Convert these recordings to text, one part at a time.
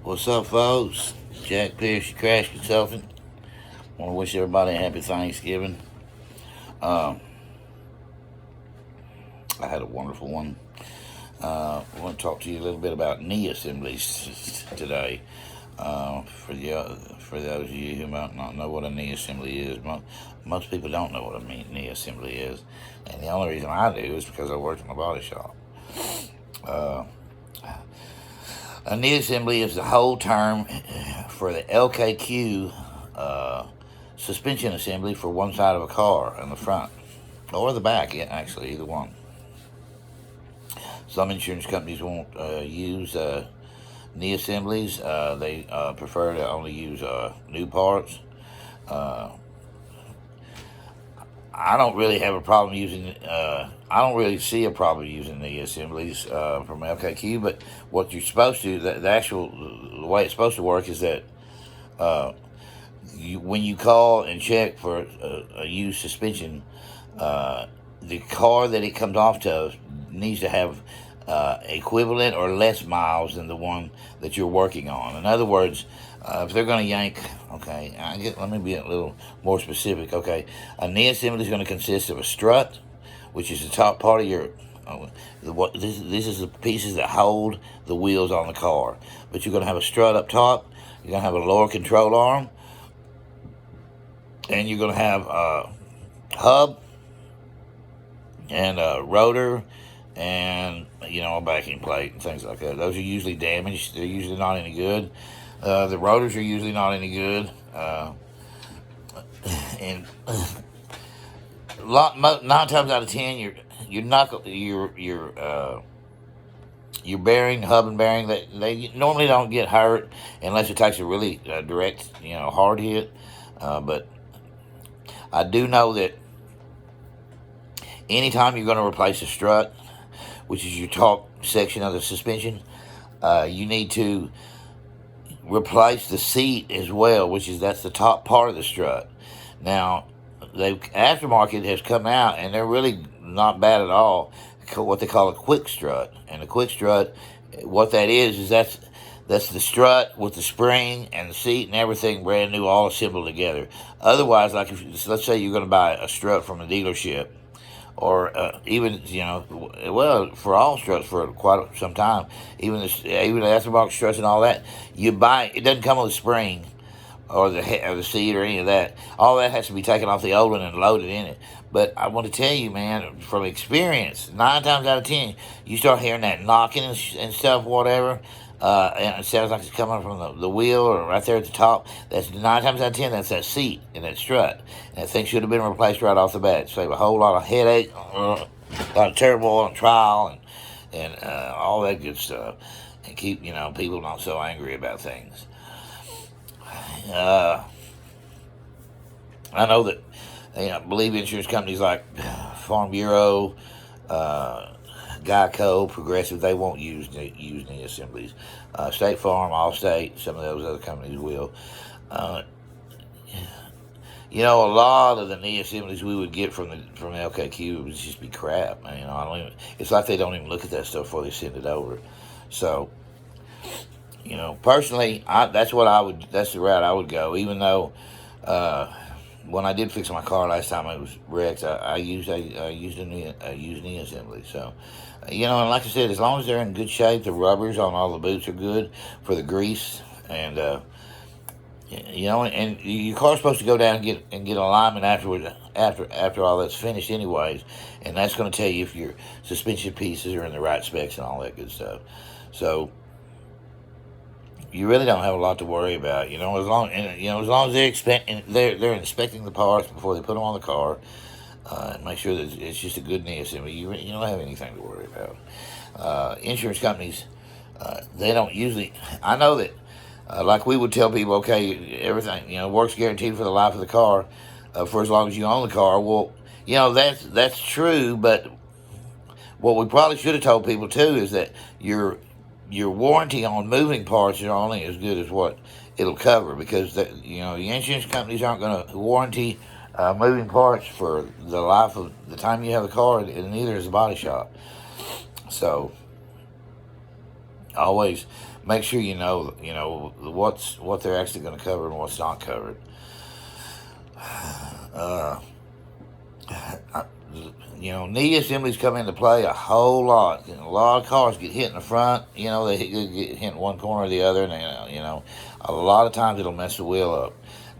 What's up, folks? Jack Pierce, your crash consultant. Want to wish everybody a happy Thanksgiving. Um, I had a wonderful one. I want to talk to you a little bit about knee assemblies today. For those of you who might not know what a knee assembly is, most people don't know what a knee assembly is, and the only reason I do is because I worked in a body shop. Uh, a knee assembly is the whole term for the LKQ suspension assembly for one side of a car in the front or the back, actually, either one. Some insurance companies won't use knee assemblies. They prefer to only use new parts. Uh, I don't really have a problem using. I don't really see a problem using knee assemblies from LKQ. But what you're supposed to, the way it's supposed to work is that uh, when you call and check for a used suspension, the car that it comes off to needs to have equivalent or less miles than the one that you're working on. In other words, if they're going to yank, let me be a little more specific. Okay, a knee assembly is going to consist of a strut, which is the top part of your. This is the pieces that hold the wheels on the car. But you're going to have a strut up top. You're going to have a lower control arm, and you're going to have a hub and a rotor and a backing plate and things like that. Those are usually damaged. They're usually not any good. The rotors are usually not any good. And 9 times out of 10, your bearing, hub and bearing, they normally don't get hurt unless it takes a really direct, hard hit. But I do know that anytime you're going to replace a strut, which is your top section of the suspension, you need to replace the seat as well, that's the top part of the strut. Now, the aftermarket has come out, and they're really not bad at all, what they call a quick strut. And a quick strut, what that is that's the strut with the spring and the seat and everything brand new, all assembled together. Otherwise, like let's say you're going to buy a strut from a dealership, or even for all struts for quite some time, even the aftermarket struts and all that, you buy it doesn't come with a spring or the seat or any of that. All that has to be taken off the old one and loaded in it. But I want to tell you, man, from experience, 9 times out of 10, you start hearing that knocking and stuff, whatever. And it sounds like it's coming from the wheel or right there at the top. That's 9 times out of 10. That's that seat and that strut. And that thing should have been replaced right off the bat. Save a whole lot of headache, a lot of turmoil and trial, and all that good stuff. And keep people not so angry about things. I know that I believe insurance companies like Farm Bureau, Geico, Progressive, they won't use knee assemblies. State Farm, Allstate, some of those other companies will. A lot of the knee assemblies we would get from LKQ would just be crap. It's like they don't even look at that stuff before they send it over. So, personally, that's the route I would go. Even though when I did fix my car last time it was wrecked, I used a knee assembly. So, and like I said, as long as they're in good shape, the rubbers on all the boots are good for the grease, and and your car's supposed to go down and get alignment afterwards, after all that's finished, anyways, and that's going to tell you if your suspension pieces are in the right specs and all that good stuff. So you really don't have a lot to worry about, as long as they're inspecting the parts before they put them on the car, and make sure that it's just a good knee assembly. You don't have anything to worry about. Insurance companies, they don't usually. I know that, like we would tell people, okay, everything works guaranteed for the life of the car, for as long as you own the car. Well, that's true, but what we probably should have told people too is that your warranty on moving parts are only as good as what it'll cover, because the insurance companies aren't going to warranty moving parts for the life of the time you have the car, and neither is the body shop. So always make sure what they're actually going to cover and what's not covered. Uh, knee assemblies come into play a whole lot. A lot of cars get hit in the front. They get hit in one corner or the other, and a lot of times it'll mess the wheel up,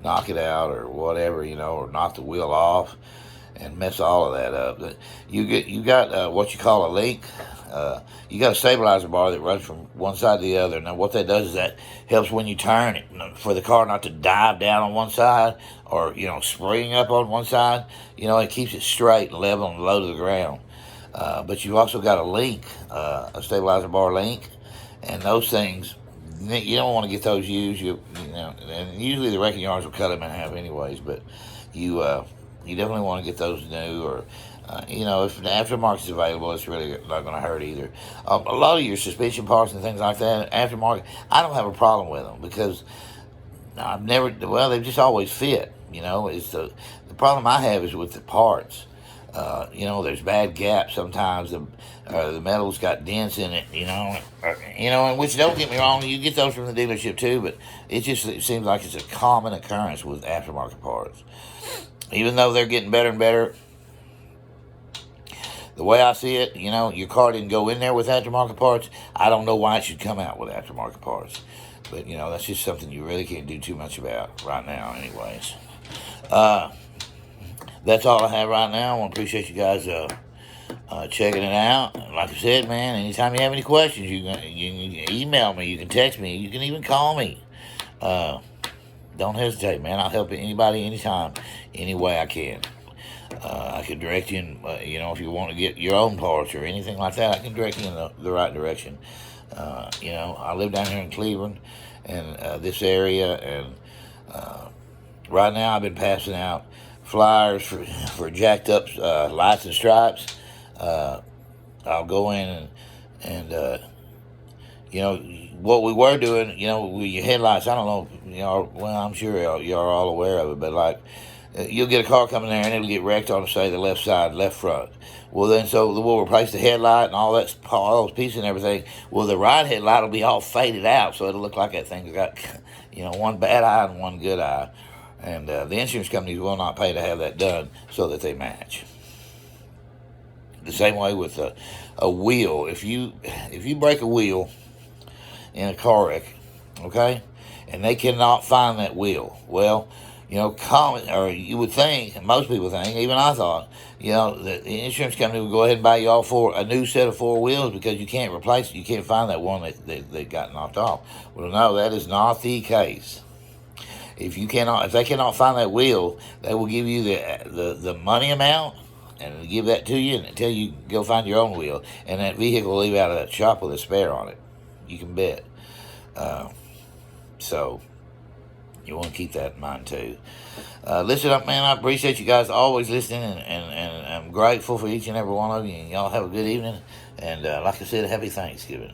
knock it out or whatever, or knock the wheel off and mess all of that up. You got what you call a link. You got a stabilizer bar that runs from one side to the other. Now, what that does is that helps when you turn it for the car not to dive down on one side or spring up on one side. It keeps it straight and level and low to the ground. But you've also got a link, a stabilizer bar link, and those things. You don't want to get those used. And usually the wrecking yards will cut them in half anyways. But you definitely want to get those new, or if the aftermarket's available, it's really not going to hurt either. A lot of your suspension parts and things like that, aftermarket, I don't have a problem with them because they've just always fit. It's the problem I have is with the parts. There's bad gaps sometimes. The metal's got dents in it. And which, don't get me wrong, you get those from the dealership too, but it seems like it's a common occurrence with aftermarket parts. Even though they're getting better and better, the way I see it, your car didn't go in there with aftermarket parts. I don't know why it should come out with aftermarket parts. But, that's just something you really can't do too much about right now anyways. That's all I have right now. I want to appreciate you guys checking it out. Like I said, man, anytime you have any questions, you can email me, you can text me, you can even call me. Don't hesitate, man. I'll help anybody anytime, any way I can. I can direct you in, if you want to get your own parts or anything like that, I can direct you in the right direction. I live down here in Cleveland and this area, and right now I've been passing out flyers for jacked up lights and stripes. I'll go in and what we were doing, with your headlights, I don't know, I'm sure you're all aware of it, but like, you'll get a car coming there and it'll get wrecked on, say, the left side, left front. Well, then, so we'll replace the headlight and all those pieces and everything. Well, the right headlight will be all faded out, so it'll look like that thing's got, one bad eye and one good eye. And the insurance companies will not pay to have that done so that they match. The same way with a wheel. If you break a wheel in a car wreck, okay, and they cannot find that wheel, well, or you would think, and most people think, even I thought, that the insurance company would go ahead and buy you a new set of four wheels because you can't replace it. You can't find that one that got knocked off. Well, no, that is not the case. If they cannot find that wheel, they will give you the money amount and give that to you until you go find your own wheel. And that vehicle will leave out of that shop with a spare on it. You can bet. So you want to keep that in mind too. Listen up, man. I appreciate you guys always listening, and I'm grateful for each and every one of you. And y'all have a good evening. And like I said, happy Thanksgiving.